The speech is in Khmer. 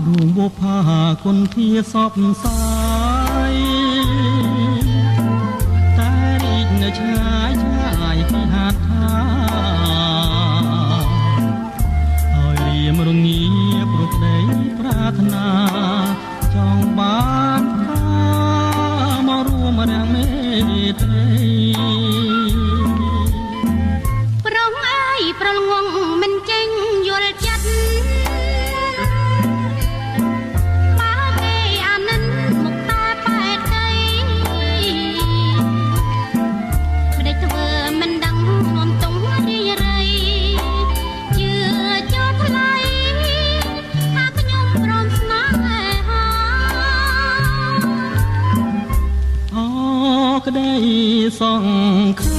ដួងបុផាគុនធាសពសាយតែរីកនៅឆ្ងាយឆ្ងាយពីហាត់ថាហើយរៀមរងាប្រក្តីប្រាថ្នាចង់បានមករួមរាំងមេត្រីប្រងអើយប្រលងមិនចេញយល់ចិត្តបើគេអានិនមកតែបែកដីមិនได้ធ្វើមិនដឹងខ្ញុំទងរីរៃជឿចោលថ្លៃថាខ្ញុំព្រមស្នេហាអូក្តីសង្ឃ